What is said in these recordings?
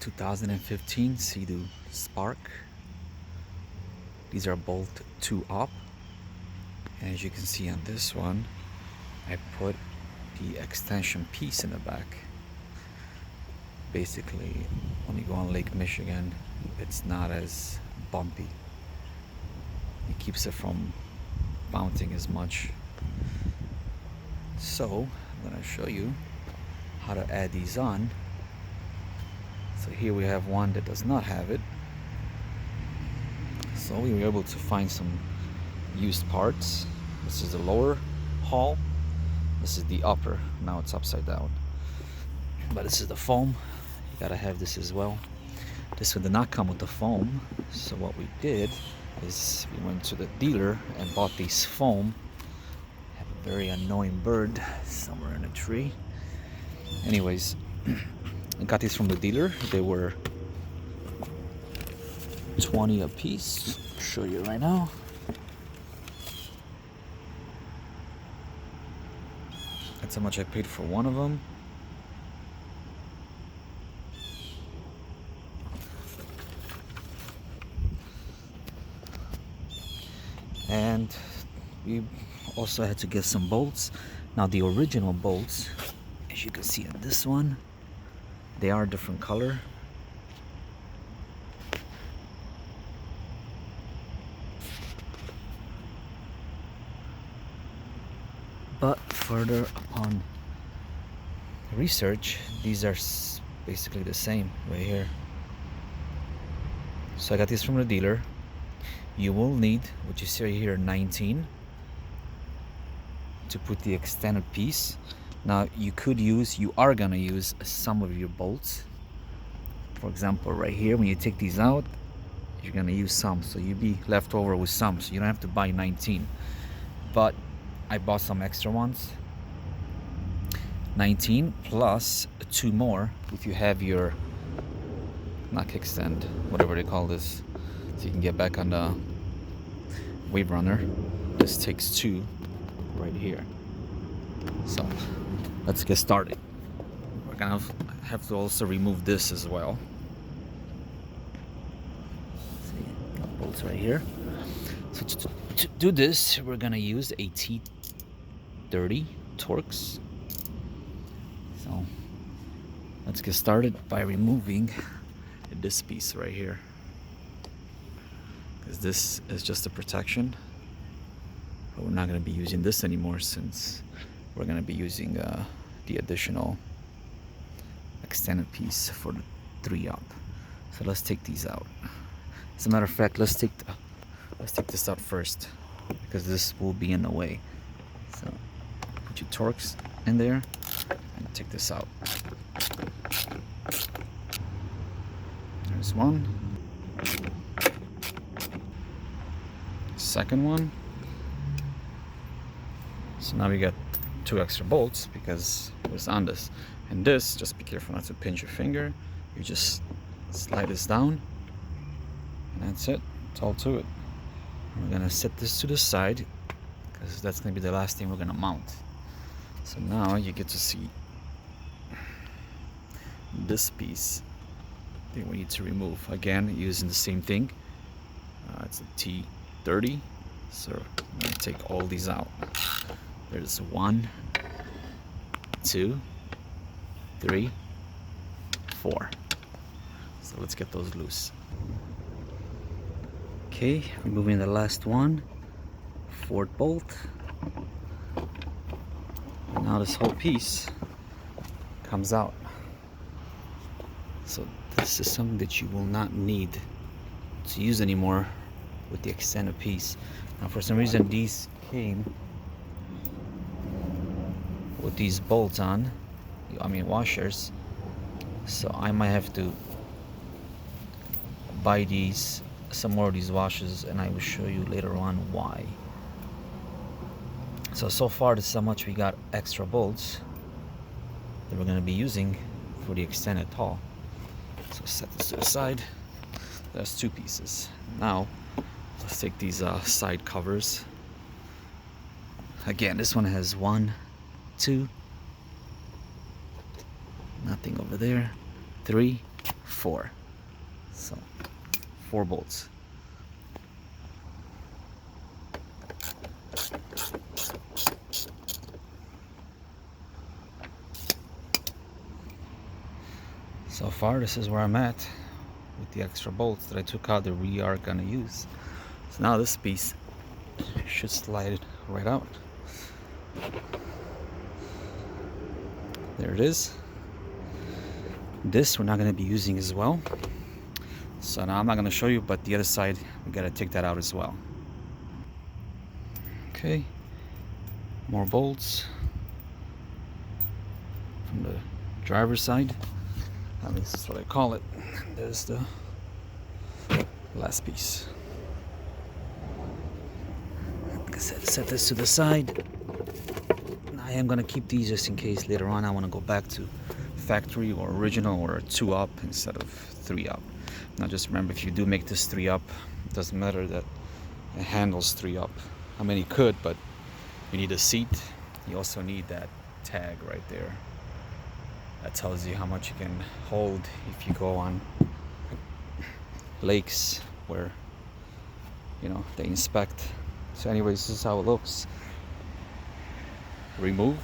2015 Sea-Doo Spark. These are bolt 2 up, and as you can see on this one, I put the extension piece in the back. Basically, when you go on Lake Michigan, it's not as bumpy. It keeps it from bouncing as much. So I'm going to show you how to add these on. So here we have one that does not have it. So we were able to find some used parts. This is the lower hull. This is the upper. Now it's upside down. But this is the foam. You gotta have this as well. This one did not come with the foam. So what we did is we went to the dealer and bought these foam. I have a very annoying bird somewhere in a tree. Anyways, I got these from the dealer. They were 20 a piece. I'll show you right now. That's how much I paid for one of them. And we also had to get some bolts. Now the original bolts, as you can see on this one, they are a different color. But further upon research, these are basically the same right here. So I got these from the dealer. You will need, what you see right here, 19 to put the extended piece. Now you are gonna use some of your bolts. For example, right here, when you take these out, you're gonna use some, so you'll be left over with some, so you don't have to buy 19. But I bought some extra ones. 19 plus 2 more if you have your, not kickstand, whatever they call this, so you can get back on the wave runner. This takes 2 right here. So let's get started. We're gonna have to also remove this as well. See, got bolts right here. So to do this, we're gonna use a T30 Torx. So let's get started by removing this piece right here, because this is just a protection, but we're not going to be using this anymore since we're going to be using the additional extended piece for the 3 up. So let's take these out. As a matter of fact, let's take this out first, because this will be in the way. So put your Torx in there and take this out. There's one. Second one. So now we got 2 extra bolts because it was on this. And this, just be careful not to pinch your finger. You just slide this down, and that's it. It's all to it. And we're gonna set this to the side because that's gonna be the last thing we're gonna mount. So now you get to see this piece that we need to remove. Again, using the same thing. It's a T30. So I'm gonna take all these out. There's 1, 2, 3, 4. So let's get those loose. Okay, removing the last one. 4th bolt. And now this whole piece comes out. So this is something that you will not need to use anymore with the extended piece. Now for some reason these came with these bolts on, washers, so I might have to buy some more of these washers, and I will show you later on why. So far this is how much we got extra bolts that we're going to be using for the extended haul. So set this to the side. That's 2 pieces. Now let's take these side covers. Again, this one has 1, 2, nothing over there, 3, 4. So 4 bolts. So far, this is where I'm at with the extra bolts that I took out that we are gonna use. So now this piece should slide right out. There it is. This we're not gonna be using as well. So now I'm not gonna show you, but the other side, we gotta take that out as well. Okay, more bolts from the driver's side. At least that's what I call it. There's the last piece. Like I said, set this to the side. I am gonna keep these just in case later on I want to go back to factory or original or 2-up instead of 3-up. Now just remember, if you do make this 3-up, it doesn't matter that it handles 3-up. I mean, you could, but you need a seat. You also need that tag right there that tells you how much you can hold if you go on lakes where, you know, they inspect. So anyways, this is how it looks. Removed.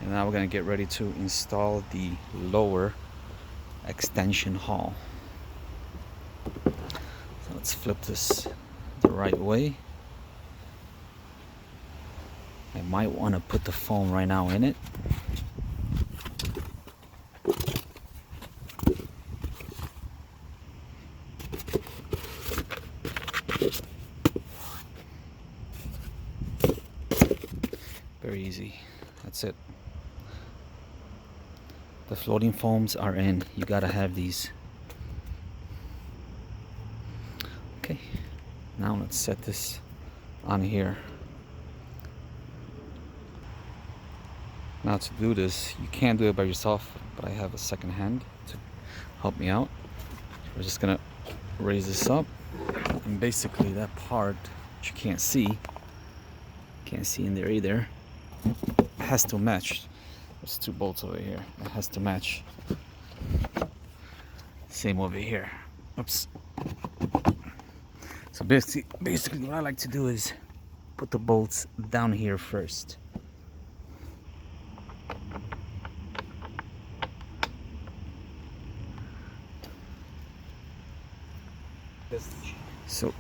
And now we're gonna get ready to install the lower extension hull. So let's flip this the right way. I might want to put the foam right now in it. Very easy. That's it. The floating foams are in. You gotta have these. Okay. Now let's set this on here. Now to do this, you can't do it by yourself, but I have a second hand to help me out. We're just gonna raise this up, and basically that part, which you can't see in there either, has to match. There's 2 bolts over here. It has to match. Same over here. Oops. So basically what I like to do is put the bolts down here first. So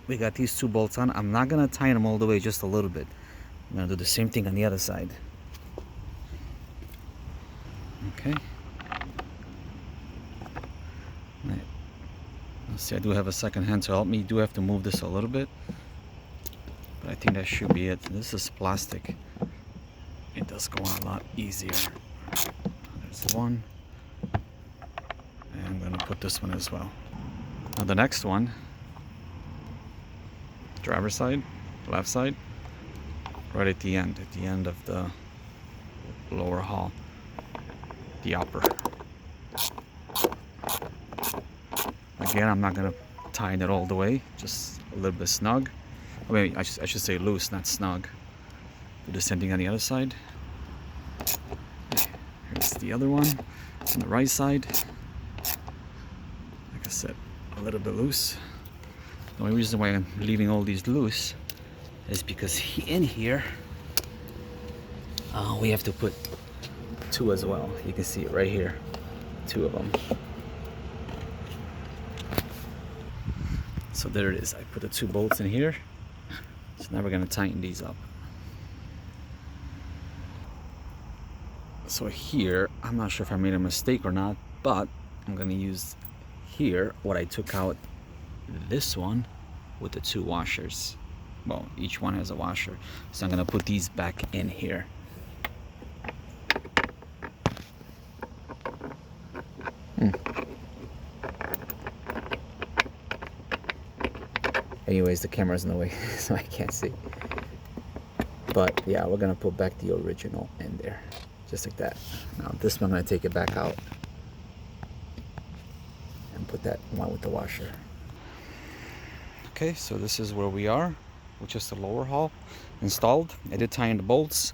we got these 2 bolts on. I'm not gonna tighten them all the way, just a little bit. I'm gonna do the same thing on the other side. Okay. Right. Let's see, I do have a second hand to help me. Do have to move this a little bit, but I think that should be it. This is plastic. It does go on a lot easier. There's one. And I'm gonna put this one as well. Now the next one, driver's side, left side, right at the end of the lower hull, the upper. Again, I'm not gonna tighten it all the way, just a little bit snug. I mean, I should say loose, not snug. Do the same thing on the other side. Here's the other one on the right side. Like I said, a little bit loose. The only reason why I'm leaving all these loose is because in here we have to put 2 as well. You can see it right here, 2 of them. So there it is. I put the 2 bolts in here. So now we're gonna tighten these up. So here, I'm not sure if I made a mistake or not, but I'm gonna use here what I took out this one with the 2 washers. Well, each one has a washer. So I'm gonna put these back in here. Anyways, the camera's in the way, so I can't see. But yeah, we're gonna put back the original in there, just like that. Now this one, I'm gonna take it back out and put that one with the washer. Okay, so this is where we are, with just the lower hull installed. I did tie in the bolts.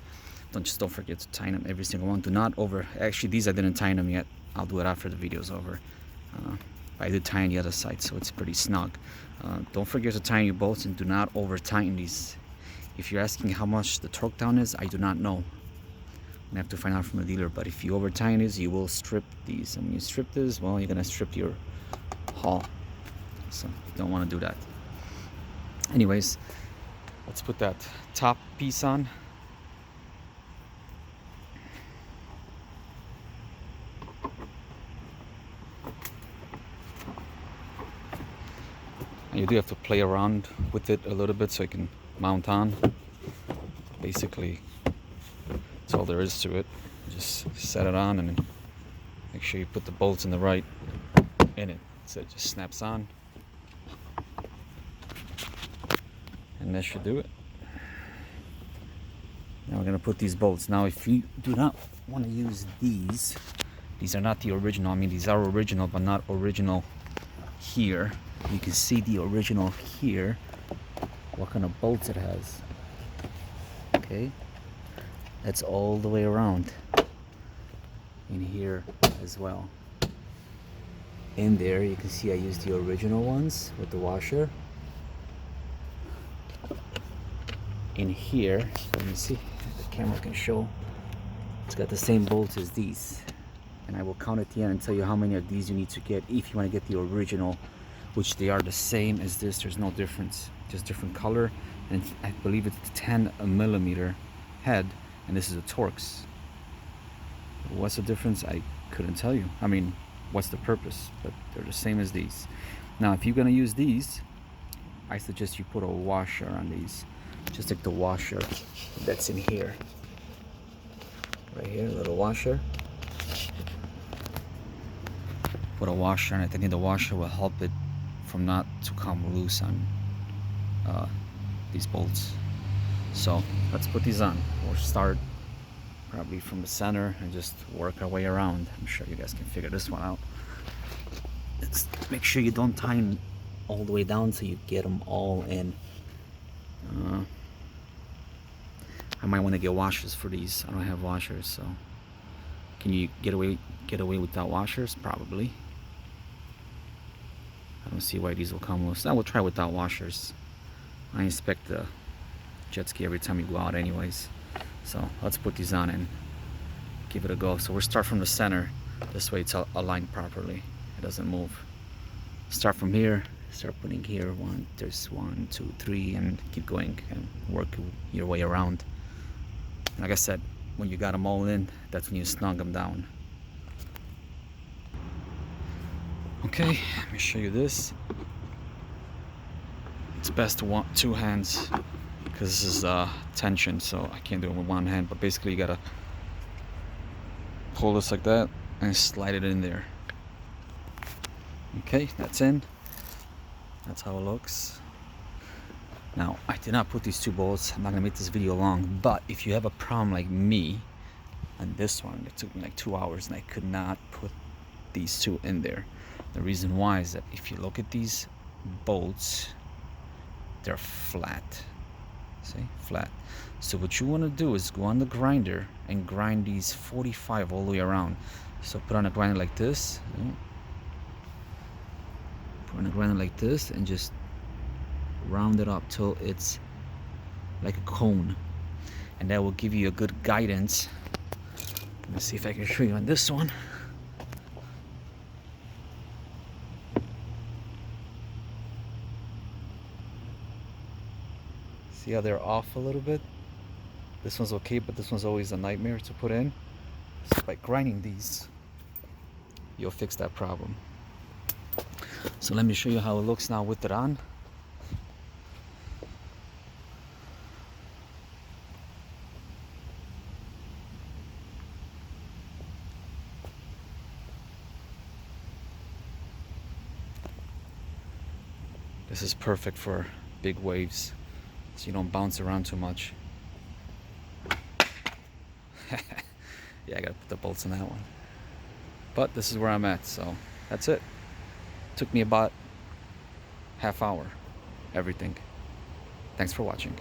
don't forget to tighten them, every single one. Do not over, actually these I didn't tighten them yet. I'll do it after the video's over. I did tighten the other side, so it's pretty snug. Don't forget to tighten your bolts, and do not over tighten these. If you're asking how much the torque down is, I do not know. I have to find out from the dealer, but if you over tighten these, you will strip these. And when you strip this, well, you're gonna strip your hull. So you don't want to do that. Anyways, let's put that top piece on. And you do have to play around with it a little bit so you can mount on. Basically, that's all there is to it. Just set it on and make sure you put the bolts in it. So it just snaps on. And that should do it. Now we're gonna put these bolts. Now if you do not want to use these are not the original. I mean, these are original, but not original here. You can see the original here, what kind of bolts it has. Okay, that's all the way around in here as well. In there you can see I used the original ones with the washer. In here, let me see if the camera can show, it's got the same bolts as these, and I will count at the end and tell you how many of these you need to get if you want to get the original, which they are the same as this. There's no difference, just different color, and I believe it's 10 millimeter head, and this is a Torx. What's the difference? I couldn't tell you. I mean, what's the purpose? But they're the same as these. Now if you're gonna use these, I suggest you put a washer on these, just like the washer that's in here, right here, a little washer. Put a washer on it. I think the washer will help it from not to come loose on these bolts. So let's put these on. We'll start probably from the center and just work our way around. I'm sure you guys can figure this one out. Let's make sure you don't tighten all the way down so you get them all in. I might want to get washers for these. I don't have washers, so can you get away without washers? Probably. I don't see why these will come loose. I will try without washers. I inspect the jet ski every time you go out anyways. So let's put these on and give it a go. So we'll start from the center. This way it's aligned properly. It doesn't move. Start from here. Start putting here. There's 1, 2, 3, and keep going and work your way around. And like I said, when you got them all in, that's when you snug them down. Okay, let me show you this. It's best to want 2 hands because this is tension, so I can't do it with 1 hand. But basically, you gotta pull this like that and slide it in there. Okay, that's in. That's how it looks. Now, I did not put these 2 bolts. I'm not gonna make this video long, but if you have a problem like me on this one, it took me like 2 hours and I could not put these 2 in there. The reason why is that if you look at these bolts, they're flat. See, flat. So what you want to do is go on the grinder and grind these 45 all the way around. So put on a grinder like this. Put on a grinder like this and just round it up till it's like a cone, and that will give you a good guidance. Let me see if I can show you on this one. See how they're off a little bit? This one's okay, but this one's always a nightmare to put in. So by grinding these, you'll fix that problem. So let me show you how it looks now with it on. This is perfect for big waves, so you don't bounce around too much. Yeah, I gotta put the bolts in that one. But this is where I'm at, so that's it. Took me about half hour, everything. Thanks for watching.